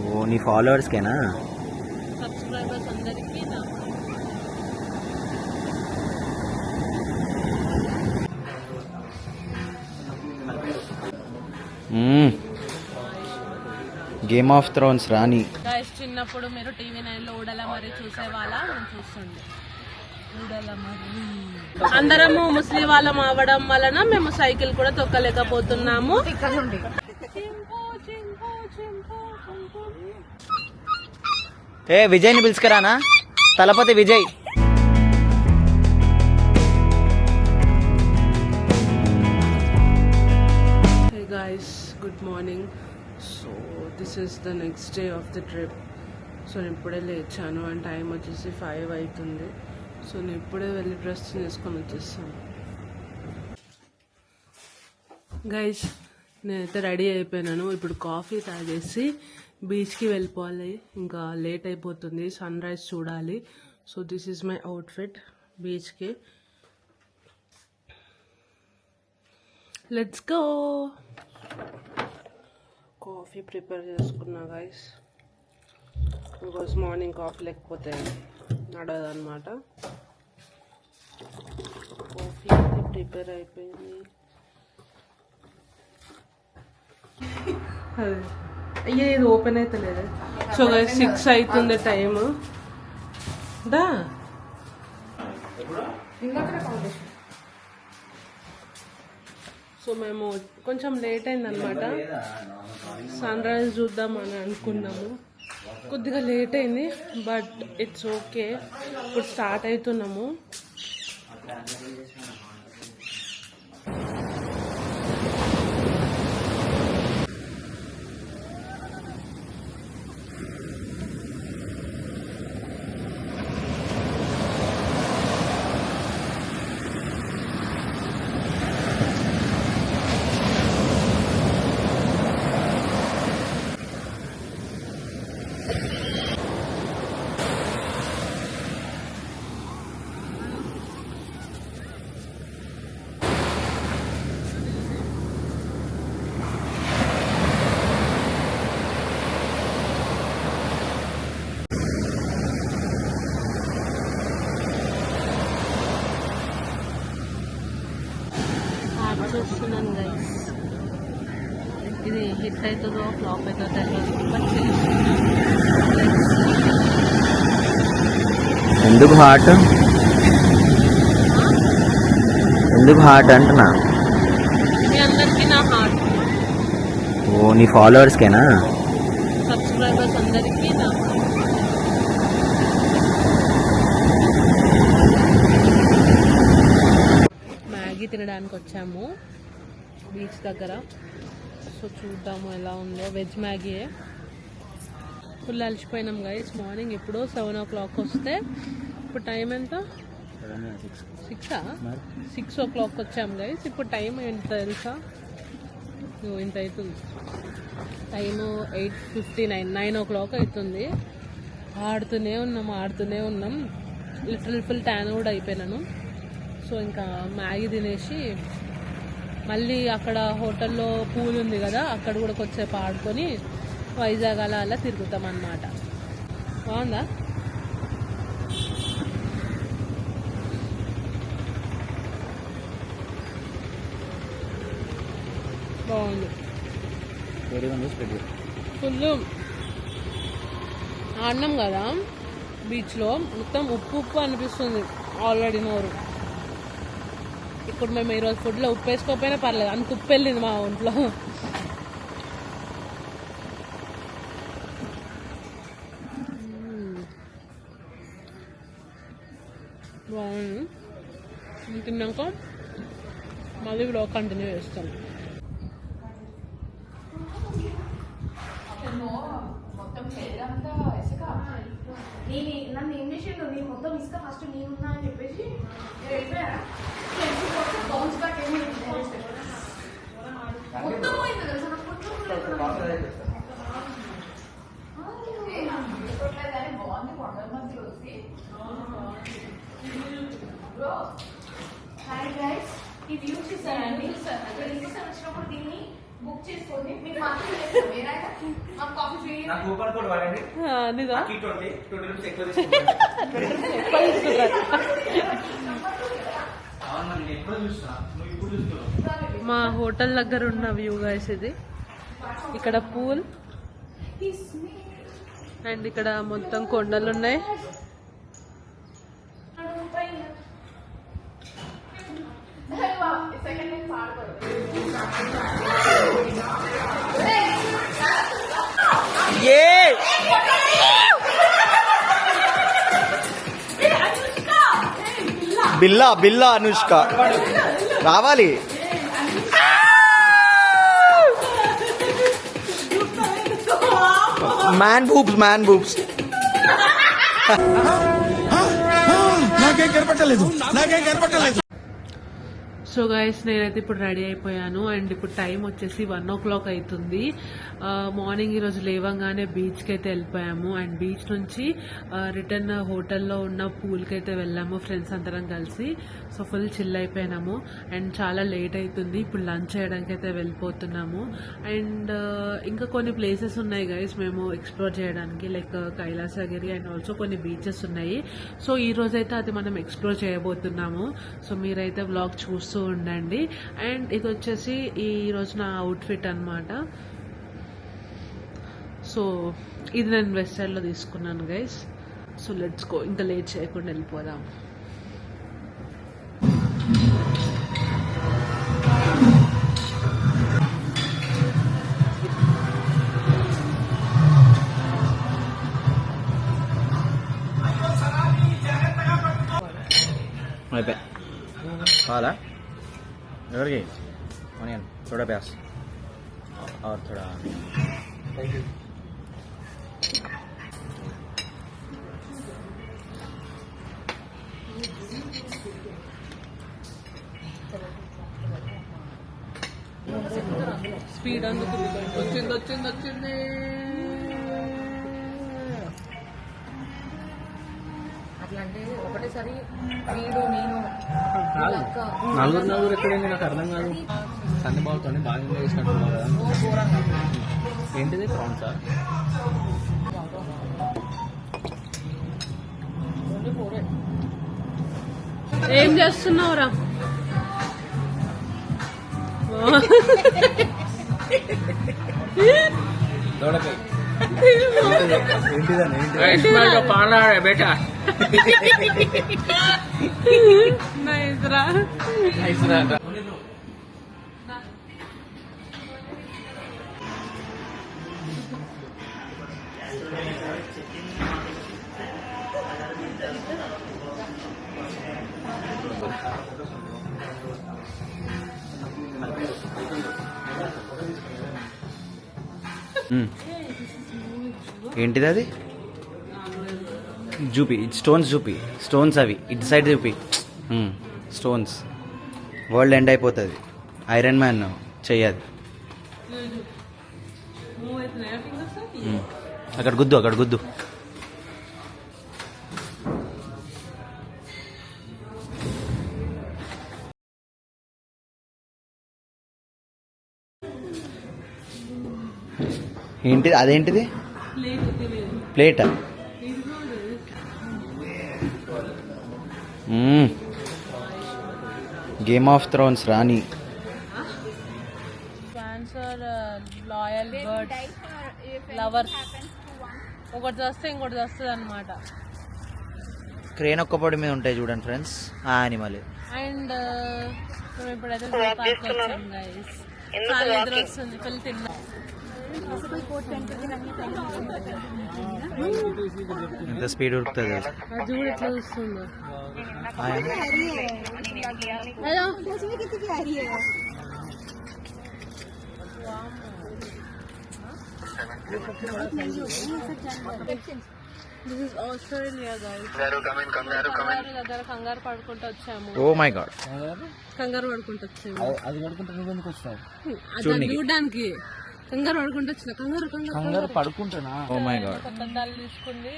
ఓ నీ ఫాలోవర్స్కేనా? సబ్స్క్రైబర్స్ అందరికీ game of thrones Rani. Guys చిన్నప్పుడు మీరు TV9 లో ఊడల మరి చూసేవాళ్ళ? నేను చూస్తుండే ఊడల మరి. అందరము ముస్లిం వాళ్ళం అవ్వడం వలన మేము సైకిల్ కూడా తొక్కలేకపోతున్నాము. ఏ విజయ్ని పిలుచుకురానా? Thalapathy Vijay. Hey guys, good morning. So this is the next day of the trip. So నేను ఇప్పుడే లేచాను అండ్ టైం వచ్చేసి 5 అవుతుంది. సో నేను ఇప్పుడే వెళ్ళి డ్రెస్ చేసుకొని వచ్చేస్తాను. గైస్ నేనైతే రెడీ అయిపోయినాను. ఇప్పుడు కాఫీ తాగేసి బీచ్కి వెళ్ళిపోవాలి. ఇంకా లేట్ అయిపోతుంది, సన్ రైజ్ చూడాలి. So this is my outfit బీచ్కి. Let's go. కాఫీ ప్రిపేర్ చేసుకున్నా గైస్, బికాస్ మార్నింగ్ కాఫీ లేకపోతే నడదు అనమాట. కాఫీ అయితే ప్రిపేర్ అయిపోయింది. అదే అయ్యే ఇది ఓపెన్ అయితే లేదు. సో గైస్ 6 అవుతుంది టైము. దా సో మేము కొంచెం లేట్ అయిందనమాట. సన్ రైజ్ చూద్దామని అనుకున్నాము, కొద్దిగా లేట్ అయింది, బట్ ఇట్స్ ఓకే. ఇప్పుడు స్టార్ట్ అవుతున్నాము. చూస్తున్నాను గైస్, ఇది హిట్ అవుతుందో ఫ్లాప్ అవుతుందో తెలియదు, బట్ ఎందుకు హార్ట్ అంటున్నా? మీ అందరికీ నా హార్ట్. ఓ నీ ఫాలోవర్స్కేనా? సబ్స్క్రైబర్స్ అందరికీ నా మ్యాగీ తినడానికి వచ్చాము బీచ్ దగ్గర. సో చూద్దాము ఎలా ఉందో. వెజ్ మ్యాగీయే. ఫుల్ అలసిపోయినాం గైస్. మార్నింగ్ ఎప్పుడో 7 o'clock వస్తే ఇప్పుడు టైం ఎంత? 6 o'clock వచ్చాము గైస్. ఇప్పుడు టైం ఎంత తెలుసా? ఇంత అవుతుంది టైము. 8:59, 9 o'clock అవుతుంది. ఆడుతూనే ఉన్నాం. లిటరల్ ఫుల్ ట్యాన్ కూడా అయిపోయినాను. సో ఇంకా మ్యాగీ తినేసి మళ్ళీ అక్కడ హోటల్లో పూల్ ఉంది కదా, అక్కడ కూడా కొద్దిసేపు ఆడుకొని వైజాగ్ అలా తిరుగుతాం అన్నమాట. బాగుందా? బాగుంది. ఫుల్ ఆడినాం కదా బీచ్లో, మొత్తం ఉప్పు అనిపిస్తుంది ఆల్రెడీ నోరు. ఇప్పుడు మేము ఈరోజు ఫుడ్లో ఉప్పు వేసుకోకపోయినా పర్లేదు, అంత ఉప్పు వెళ్ళింది మా ఒంట్లో. బాగుంది. తిన్నాక మళ్ళీ కూడా కంటిన్యూ చేస్తాం. నన్ను ఏం చేసిండు, నేను మొత్తం ఇసుక ఫస్ట్ నేనున్నా అని చెప్పేసి మొత్తం పోయింది తెలుసా కానీ బాగుంది. కొండల మధ్య వచ్చి హాయ్ గైస్, ఈ వ్యూ చూసారండి. ఇక్కడ వచ్చినప్పుడు దీన్ని బుక్ చేసుకోండి మీకు మాత్రం చేస్తాం ఏదైనా మాకు కాఫీ ఫ్రీ నా కూపన్ కోడ్ వాడండి. నిజా టీ 20 రూపీస్ ఎక్కువ తీసుకోండి. అవును, నేను ఎప్పుడు చూస్తున్నా, నువ్వు ఇప్పుడు చూస్తున్నావు. మా హోటల్ దగ్గర ఉన్న వ్యూ గైస్ ఇది. ఇక్కడ పూల్ అండ్ ఇక్కడ మొత్తం కొండలు ఉన్నాయి. సెకండ్ నేను పాడకూడదు బిల్లా బిల్లా అనుష్క రావాలి. మ్యాన్ బూబ్స్ నాకేం కనపట్టలేదు. సో గైస్ నేనైతే ఇప్పుడు రెడీ అయిపోయాను అండ్ ఇప్పుడు టైం వచ్చేసి 1 o'clock అవుతుంది. మార్నింగ్ ఈరోజు లేవంగానే బీచ్కి అయితే వెళ్ళిపోయాము అండ్ బీచ్ నుంచి రిటర్న్ హోటల్లో ఉన్న పూల్కి అయితే వెళ్ళాము ఫ్రెండ్స్ అందరం కలిసి. సో ఫుల్ చిల్ అయిపోయినాము అండ్ చాలా లేట్ అవుతుంది. ఇప్పుడు లంచ్ చేయడానికి అయితే వెళ్ళిపోతున్నాము అండ్ ఇంకా కొన్ని ప్లేసెస్ ఉన్నాయి గైస్ మేము ఎక్స్ప్లోర్ చేయడానికి, లైక్ కైలాసగిరి అండ్ ఆల్సో కొన్ని బీచెస్ ఉన్నాయి. సో ఈ రోజు అయితే అది మనం ఎక్స్ప్లోర్ చేయబోతున్నాము. సో మీరైతే వ్లాగ్ చూస్తూ ఉండండి. అండ్ ఇది వచ్చేసి ఈ రోజు నా అవుట్ఫిట్ అన్నమాట. సో ఇది నేను వెస్ట్ సైడ్ లో తీసుకున్నాను గైస్. సో లెట్స్ గో, ఇంకా లేట్ చేయకుండా వెళ్ళిపోదాం. అయిపోయి కావాలా ఎవరికి ఆనియన్ थोड़ा प्याज और थोड़ा స్పీడ్ అందుకు వచ్చింది. అట్లా అంటే ఒకటేసారి వీడు నేను నలుగురు ఎక్కడైంది నాకు అర్థం కాదు. సన్నిబాబుతో బాగా ఎంజాయ్ చేసినట్టున్నావు కదా. ఏంటిది ప్రాన్సా? ఏం చేస్తున్నావురా? దొడకాయ బేటా. నైస్ రా. ఏంటిది అది చూపి, స్టోన్స్ చూపి, స్టోన్స్ అవి ఇటు సైడ్ చూపి. స్టోన్స్ వరల్డ్ ఎండ్ అయిపోతుంది. ఐరన్ మ్యాన్ చెయ్యదు. అక్కడ గుద్దు. ఏంటిది అదేంటిది? ప్లేటా? గేమ్ ఆఫ్ థ్రోన్స్ రాణి. Loyal birds lovers. ఒకటి చేస్తే ఇంకోటి చేస్తుంది అనమాట. క్రేన్ ఒక్క పొడి మీద ఉంటాయి చూడండి ఫ్రెండ్స్ ఆ యానిమల్. అండ్ మేము ఇప్పుడైతే పార్క్ వచ్చాం గైస్. చాలా ఎదురు వస్తుంది, ఫుల్ తిన్నాం. ఎంత స్పీడ్ ఉరుకుతుంది అది చూడు ఎట్లా చూస్తుందో. This is Australia, guys. దగ్గర కంగారు పడుకుంటూ వచ్చాము. ఓ మై గాడ్, కంగారు పడుకుంటూ వచ్చాము. అది పడుకుంటే నువ్వు ఎందుకు వచ్చావు? అది చూడడానికి కంగారు పడుకుంటూ వచ్చిన. కంగారు పడుకుంటున్నా. Oh my God. కొత్త అద్దాలు తీసుకుంది.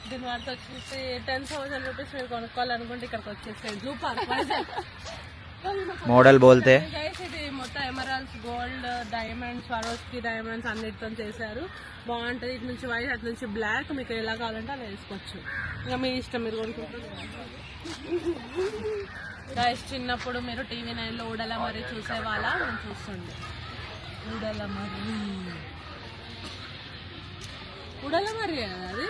దీని వాటితో వచ్చేసి 10,000 రూపీస్ మీరు కొనుక్కోవాలనుకుంటే ఇక్కడికి వచ్చేసాయి. Zoo park Vizag. మోడల్ బోల్తే గైస్ ఇది మొత్తం emeralds, gold, diamonds, Swarovski diamonds అన్నిటితో చేశారు. బాగుంటది. ఇటు నుంచి వైట్, అటు నుంచి బ్లాక్. మీకు ఎలా కావాలంటే అలా వేసుకోవచ్చు. ఇంకా మీ ఇష్టం, మీరు కొనుక్కుంటారు. గైస్ చిన్నప్పుడు మీరు టీవీ 9లో ఉడల మరి చూసేవాళ్ళ? నేను చూస్తుండే ఉడల మరి అది.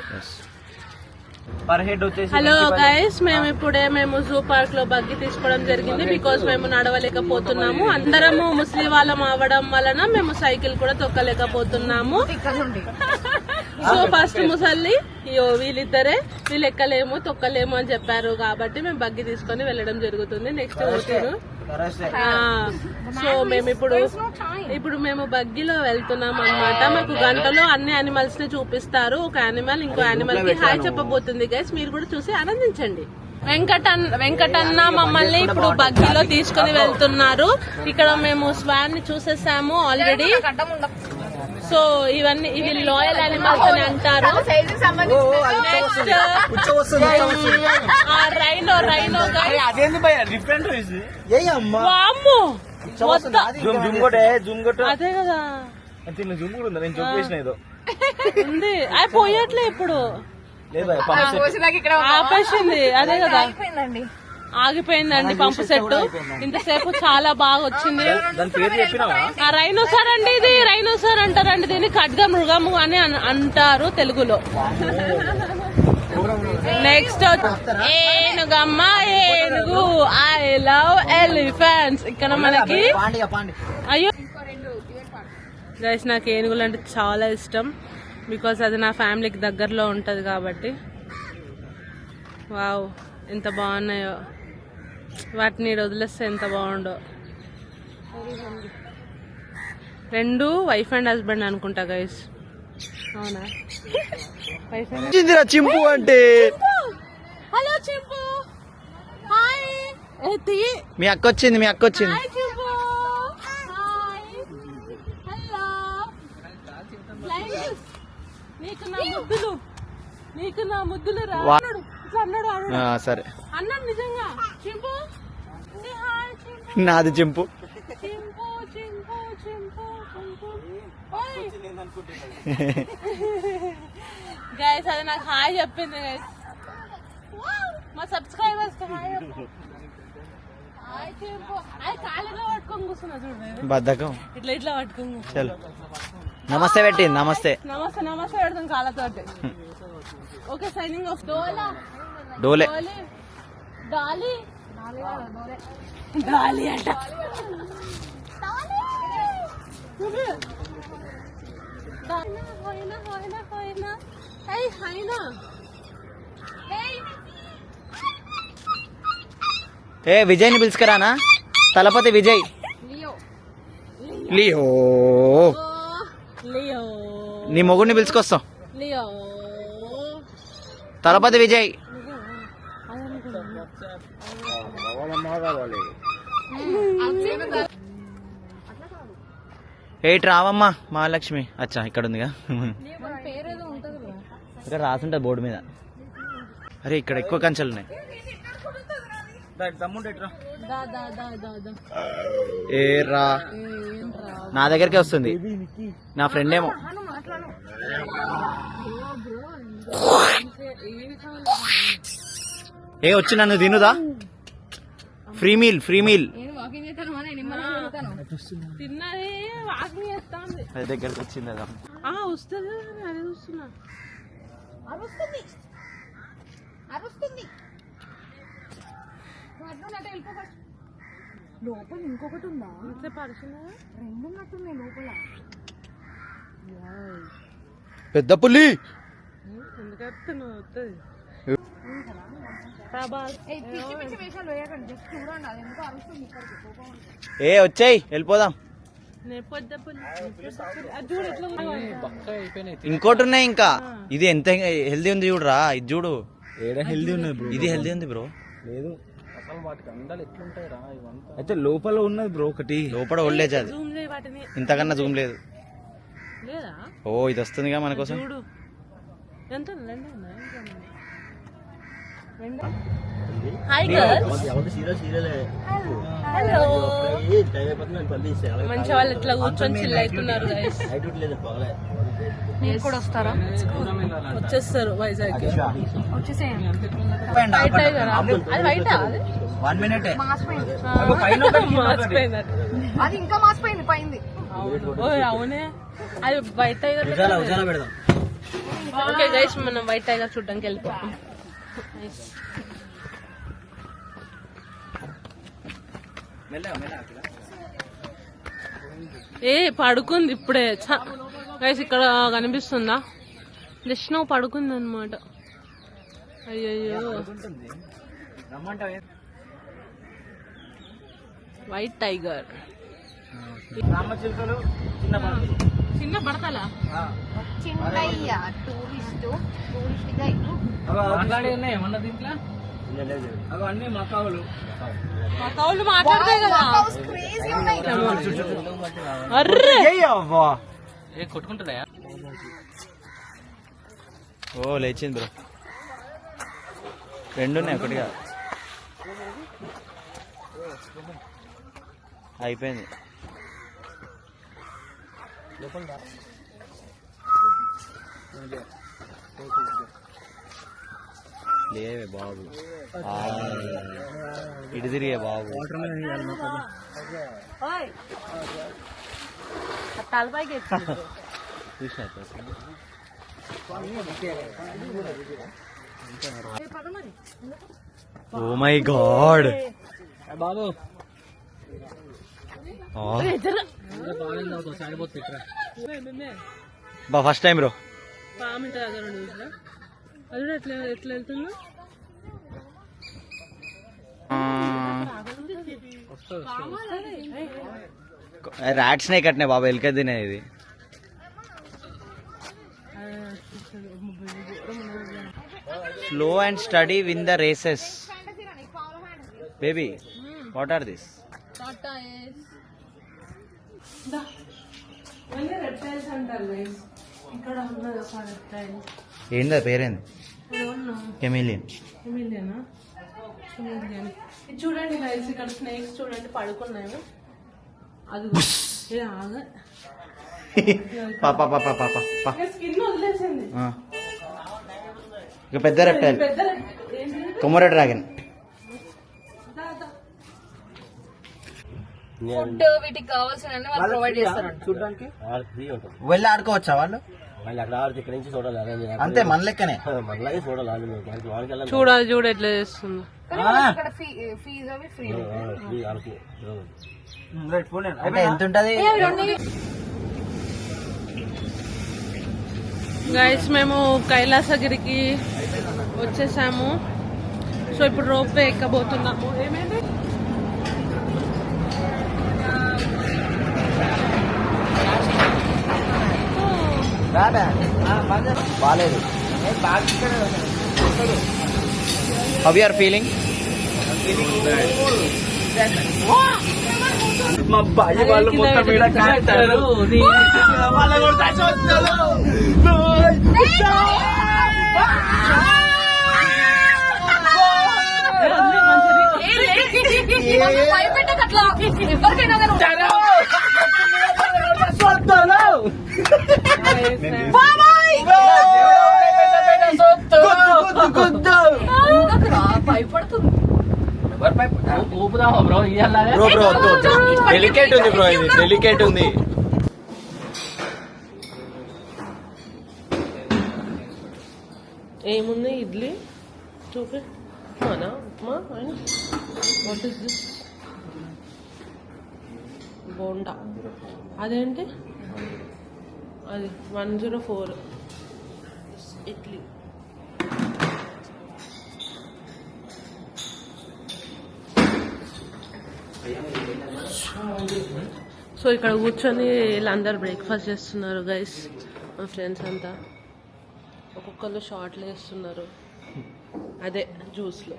పర్ హెడ్ వచ్చేసి హలో గైస్, మేము జూ పార్క్ లో బగ్గి తీసుకోవడం జరిగింది. బికాస్ మేము నడవలేకపోతున్నాము. అందరము ముస్లిం వాళ్ళం అవ్వడం వలన మేము సైకిల్ కూడా తొక్కలేకపోతున్నాము. సో ఫస్ట్ ముసల్లి వీళ్ళిద్దరే వీళ్ళు ఎక్కలేము తొక్కలేము అని చెప్పారు కాబట్టి మేము బగ్గి తీసుకొని వెళ్ళడం జరుగుతుంది. నెక్స్ట్ ఓటీరు. సో మేము ఇప్పుడు మేము బగ్గిలో వెళ్తున్నాం అన్నమాట. మాకు గంటలో అన్ని యానిమల్స్ ని చూపిస్తారు. ఒక యానిమల్ ఇంకో యానిమల్ కి హాయ్ చెప్పబోతుంది గైస్. మీరు కూడా చూసి ఆనందించండి. వెంకటన్న మమ్మల్ని ఇప్పుడు బగ్గిలో తీసుకుని వెళ్తున్నారు. ఇక్కడ మేము స్వాన్ ని చూసేసాము ఆల్రెడీ. సో ఇవి లాయల్ యానిమల్స్ అని అంటారు. నెక్స్ట్ రైనో అదే కదా ఉంది. అది పోయట్లే ఇప్పుడు, ఆపేసింది. అదే కదా ఆగిపోయిందండి పంపు సెట్. ఇంతసేపు చాలా బాగా వచ్చింది. రైనోసార్ అండి, ఇది రైనోసార్ అంటారండి. దీన్ని ఖడ్గ మృగము అని అంటారు తెలుగులో. నెక్స్ట్ ఏనుగమ్మ ఏనుగు. I love elephants. ఇక్కడ మనకి అయ్యో గైస్ నాకు ఏనుగులు అంటే చాలా ఇష్టం. బికాస్ అది నా ఫ్యామిలీకి దగ్గరలో ఉంటది కాబట్టి. వావ్ ఎంత బాగున్నాయో. వాటిని వదిలేస్తే ఎంత బాగుండో. రెండు వైఫ్ అండ్ హస్బెండ్ అనుకుంటా గైస్. అవునా? వైఫ్ అండ్ చింపు అంటే. హలో చింపు. హాయ్. మీ అక్క వచ్చింది. హాయ్ చింపు. హాయ్. హలో. నీకు నా ముద్దులు రా. సరే అన్నాడు నిజంగా. చింపు హాయ్. చింపు నాది చింపు. గైస్ అది నాకు హాయ్ చెప్పింది గైస్. మా సబ్స్క్రైబర్స్ హాయ్ చెప్పు. హాయ్ చింపు. అది కాలుగా పట్టుకొని కూర్చున్నా చూడండి. బద్దకం ఇట్లా పట్టుకొని. చలో నమస్తే పెట్టింది. నమస్తే పెడతాం కాళ్ళతోటి. Okay signing off. డోలే డాలీ అంట. ఏ విజయ్ని పిలుచుకురానా? తలపతి విజయ్. లియో నీ మొగుడిని పిలుచుకొస్తాం. తలపతి విజయ్. ఏటి రావమ్మా మహాలక్ష్మి. అచ్చా ఇక్కడ ఉందిగా. ఇక్కడ రాసుంటది బోర్డు మీద. అరే ఇక్కడ ఎక్కువ కంచెలు ఉన్నాయి. ఏ రా నా దగ్గరకే వస్తుంది. నా ఫ్రెండ్ ఏమో. ఏ వచ్చి నన్ను తినుదా? ఫ్రీ మీల్ తిన్నది వాకింగ్ చేస్తాంది. అది దగ్గరకు వచ్చింది. అదా వస్తుంది. అదే చూస్తున్నా. లోపల ఇంకొకటి ఉందా? ఇంట్లో పడుతున్నా. రెండు ఉన్నట్టున్నాయి లోపల. పెద్ద పులి. ఎందుకంటే నువ్వు వస్తుంది. ఏ వచ్చాయి వెళ్ళిపోదాం. ఇంకోటి ఉన్నాయి ఇంకా. ఇది ఎంత హెల్దీ ఉంది చూడరా. ఇది చూడు. హెల్దీ ఉన్నది బ్రో. ఇది హెల్దీ ఉంది బ్రో. లేదు అసలు వాటికి అందాలు ఎట్లుంటాయి రా ఇవంతా. అయితే లోపల ఉన్నది బ్రో ఒకటి. లోపల ఓల్డేజ్ అది. ఇంతకన్నా జూమ్ లేదు. ఓ ఇది వస్తుందిగా మన కోసం. హాయ్ గర్ల్ సీరియల్ హలో మంచి వాళ్ళు ఇట్లా కూర్చొని చిల్ అవుతున్నారు గైస్. మీరు కూడా వస్తారా? వచ్చేస్తారు వైజాగ్. వచ్చేసేయండి. వైట్ టైగర్ అది వైటా? 1 minute. మార్చిపోయింది. అది ఇంకా మాసిపోయింది పైంది. అవునే అది వైట్ టైగర్. పెడదాం. ఓకే గైస్ మనం వైట్ టైగర్ చూడడానికి వెళ్ళిపోతాం. ఏ పడుకుంది ఇప్పుడే. గైస్ ఇక్కడ కనిపిస్తుందా? జస్ట్ నువ్వు పడుకుంది అనమాట. అయ్యయ్యో వైట్ టైగర్. చిన్న పడతలా చిన్నయ్య టూరిస్ట్ గైడ్. ఏమన్నా దీంట్లో అవన్నీ మా కావులు మా కౌలు మాట్లాడతాయి కదా. క్రేజీ ఉన్నాయి. అర్రే కొట్టుకుంటున్నాయా? ఓ లేచింది బ్రో. 2 ఉన్నాయి, ఒకటిగా అయిపోయింది. లేవే బాబు, ఇటు తిరిగే బాబు. తలపైకి చూసినా ఓ మై గాడ్ బాబు బా ఫస్ట్ టైం బ్రో. పాము ఇంత దగ్గర చూసినా అది ఎట్లా ఎట్లా వెళ్తుందో. ర్యాట్ స్నేక్ అట్నే బాబా, ఎలిక తినే ఇది. Slow and steady win the races. Baby what are this? Reptiles అంటారు గైస్. ఇక్కడ ఉన్నది ఒక రెప్టైల్. ఏందా పేరేంది? కెమిలియన్. కెమిలియనా? కెమిలియన్. ఇది చూడండి గైస్, ఇక్కడ స్నేక్స్ చూడండి పడుకున్నాయి. అది ఏ ఆగ పాపా పాపా పాపా పా. స్కిన్ వదిలేసింది. ఇక పెద్ద రెప్టైల్ పెద్ద ఏంటి? Komodo dragon. ఫుడ్ వీటికి కావాల్సిన వాళ్ళు ప్రొవైడ్ చేస్తారంట. చూడడానికి ఫ్రీ ఉంటుంది. వెళ్ళి ఆడుకోవచ్చా వాళ్ళు? మళ్ళీ అక్కడ ఆడితే ఇక్కడ నుంచి చూడాలి. అంతే మన లెక్కనే. మనలాగే చూడాలి. చూడాలి చూడ ఎట్లా చేస్తుంది. ఇక్కడ ఫీజు అవి ఫ్రీ. అంటే ఎంత ఉంటది? గైస్ మేము కైలాసగిరికి వచ్చేసాము. సో ఇప్పుడు రోప్ వే ఎక్కబోతున్నాము. ఏమైంది? బాలేదు. How you are feeling? మా బాయి వాళ్ళు మొత్తం మీద కాస్తారు. వాళ్ళు కూడా చచ్చిపోతారు. భయపెట్టకట్లా ఎవరికైనా భయపడుతుంది. ఊపుదామా బ్రో? డెలికేట్ ఉంది బ్రో, ఇది డెలికేట్ ఉంది. ఏముంది? ఇడ్లీ చూపి. ఉప్మానా? Upma. What is this? Bonda. అదేంటి? అది 104 ఇడ్లీ. సో ఇక్కడ కూర్చొని వీళ్ళందరూ బ్రేక్ఫాస్ట్ చేస్తున్నారు గైస్. మా ఫ్రెండ్స్ అంతా ఒక్కొక్కరు షార్ట్లు వేస్తున్నారు అదే జ్యూస్లో.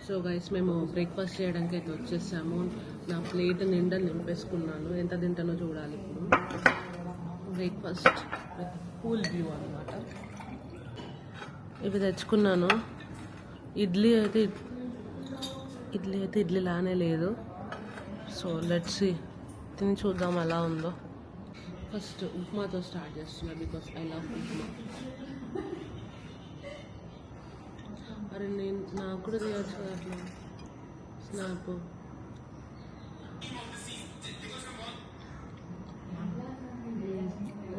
సో గైస్ మేము బ్రేక్ఫాస్ట్ చేయడానికి అయితే వచ్చేసాము. నా ప్లేట్ నిండా నింపేసుకున్నాను. ఎంత తింటానో చూడాలి ఇప్పుడు. బ్రేక్ఫాస్ట్ పూల్ వ్యూ అనమాట. ఇవి తెచ్చుకున్నాను. ఇడ్లీ అయితే ఇడ్లీలానే లేదు. సో లెట్స్ సీ, తిని చూద్దాం ఎలా ఉందో. ఫస్ట్ ఉప్మాతో స్టార్ట్ చేస్తున్నా బికాస్ ఐ లవ్ ఉప్మా. అరే నాకు కూడా తీయచ్చు కదా అట్లా స్నాప్.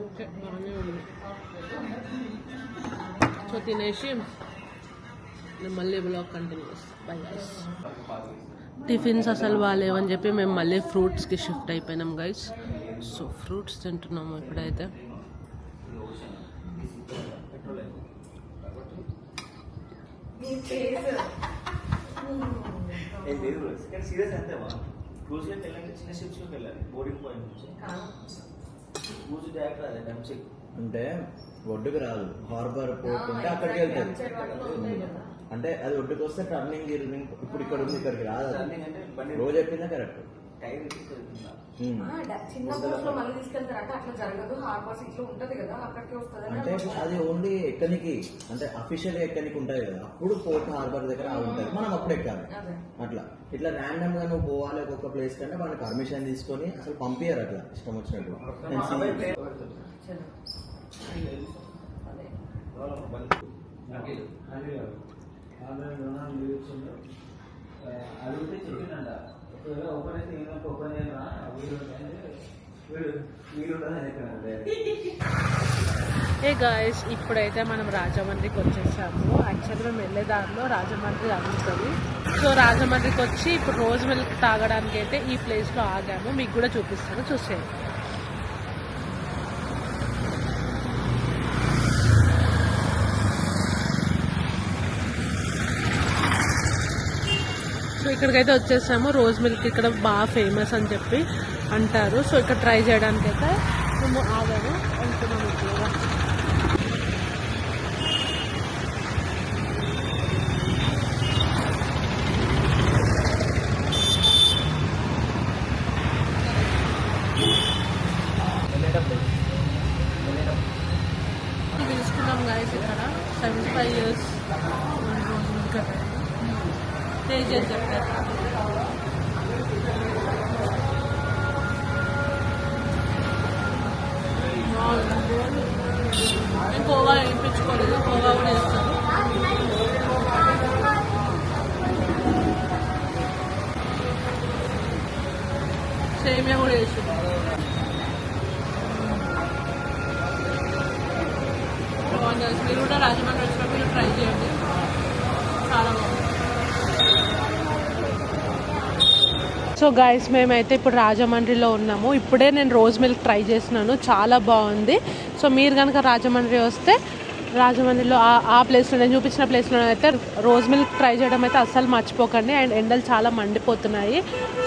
ఓకే, బాగానే ఉంది. సో తినేసి నేను మళ్ళీ బ్లాగ్ కంటిన్యూ చేస్తాను. Bye guys. టిఫిన్స్ అసలు బాగాలేవని చెప్పి మేము మళ్ళీ ఫ్రూట్స్కి షిఫ్ట్ అయిపోయినాం గైస్. సో ఫ్రూట్స్ తింటున్నాము ఇప్పుడైతే. అంటే ఒడ్డుకు రాదు, హార్బర్ పోతుంటే అక్కడికి వెళ్తుంది. అంటే అది ఒడ్డుకు వస్తే టర్నింగ్ ఇప్పుడు ఇక్కడ ఉంది, ఇక్కడికి రాదు. రోజు చెప్పిందా కరెక్ట్. చిన్న బోట్ లో మళ్ళీ తీసుకెళ్తారంటే అట్లా జరగదు. హార్బర్స్ ఇట్లా ఉంటది కదా, అక్కడికి వస్తుంది. అంటే అది ఓన్లీ ఎక్కనికి, అంటే అఫీషియల్ ఎక్కనికి ఉంటాయి కదా, అప్పుడు పోర్ట్ హార్బర్ దగ్గర ఉంటుంది, మనం అప్పుడు ఎక్కాలి. అట్లా ఇట్లా ర్యాండమ్ గా నువ్వు పోవాలి ఒక్కొక్క ప్లేస్ కంటే వాళ్ళని పర్మిషన్ తీసుకొని అసలు పంపించారు అట్లా ఇష్టం వచ్చినట్టు. ఏ గాయస్, ఇప్పుడైతే మనం రాజమండ్రికి వచ్చేసాము. యాక్చువల్గా మేము వెళ్ళే దారిలో రాజమండ్రి అందుతుంది. సో రాజమండ్రికి వచ్చి ఇప్పుడు రోజ్ మిల్క్ తాగడానికి అయితే ఈ ప్లేస్లో ఆగాము. మీకు కూడా చూపిస్తాను, చూసేయండి. సో ఇక్కడికైతే వచ్చేసాము. రోజ్ మిల్క్ ఇక్కడ బాగా ఫేమస్ అని చెప్పి అంటారు. సో ఇక్కడ ట్రై చేయడానికి అయితే మేము ఆగాము. వెళ్తున్నాము ఇప్పుడు. తీసుకున్నాం గాయస్ ఇక్కడ 75 years రోజ్ మిల్క్ టేస్ట్ చేసి చెప్తారు. నేను కోవా వేయించుకోలేదు, కోవా కూడా వేస్తాను. సేమియా కూడా వేస్తున్నాను. మీరు కూడా రాజమండ్రి వచ్చినప్పుడు ట్రై చేయండి, చాలా బాగుంది. సో గైస్, మేమైతే ఇప్పుడు రాజమండ్రిలో ఉన్నాము. ఇప్పుడే నేను రోజ్ మిల్క్ ట్రై చేసినాను, చాలా బాగుంది. సో మీరు కనుక రాజమండ్రి వస్తే రాజమండ్రిలో ఆ ప్లేస్లో నేను చూపించిన ప్లేస్లో అయితే రోజ్ మిల్క్ ట్రై చేయడం అయితే అస్సలు మర్చిపోకండి. అండ్ ఎండలు చాలా మండిపోతున్నాయి.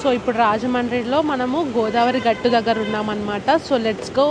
సో ఇప్పుడు రాజమండ్రిలో మనము గోదావరి గట్టు దగ్గర ఉన్నామన్నమాట. So let's go.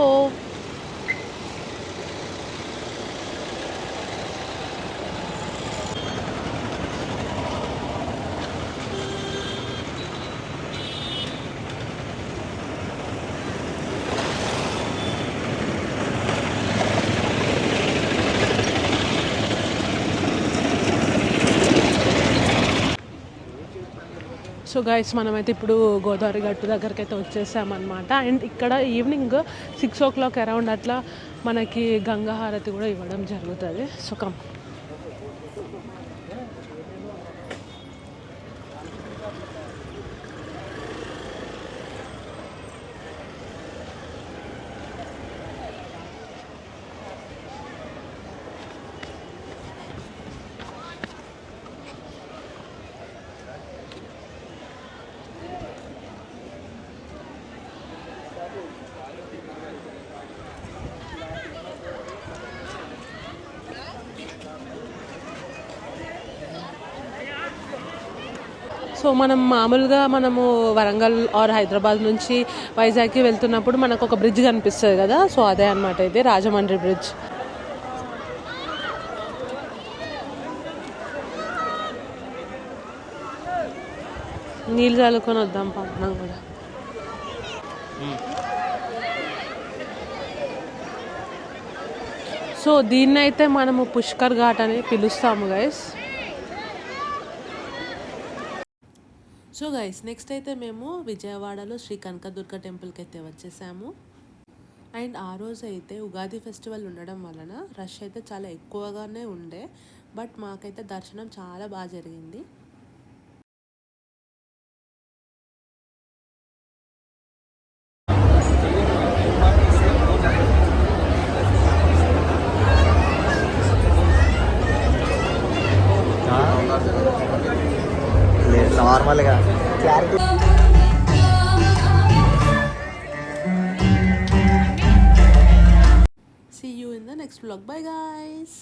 So guys, మనమైతే ఇప్పుడు గోదావరి గట్టు దగ్గరికి అయితే వచ్చేసామన్నమాట. అండ్ ఇక్కడ ఈవినింగ్ 6 o'clock అరౌండ్ అట్లా మనకి గంగా హారతి కూడా ఇవ్వడం జరుగుతుంది. So come. సో మనం మామూలుగా వరంగల్ ఆర్ హైదరాబాద్ నుంచి వైజాగ్కి వెళ్తున్నప్పుడు మనకు ఒక బ్రిడ్జ్ కనిపిస్తుంది కదా, సో అదే అన్నమాట ఇది రాజమండ్రి బ్రిడ్జ్. నీళ్ళు చల్లుకొని వద్దాం పక్కన కూడా. సో దీన్నైతే మనము పుష్కర్ ఘాట్ అని పిలుస్తాము గైస్. సో గైస్ నెక్స్ట్ అయితే మేము విజయవాడలో శ్రీ కనకదుర్గ టెంపుల్కి అయితే వచ్చేసాము. అండ్ ఆ రోజు అయితే ఉగాది ఫెస్టివల్ ఉండడం వలన రష్ అయితే చాలా ఎక్కువగానే ఉండే, బట్ మాకైతే దర్శనం చాలా బాగా జరిగింది. నార్మల్గా See you in the next vlog. Bye guys.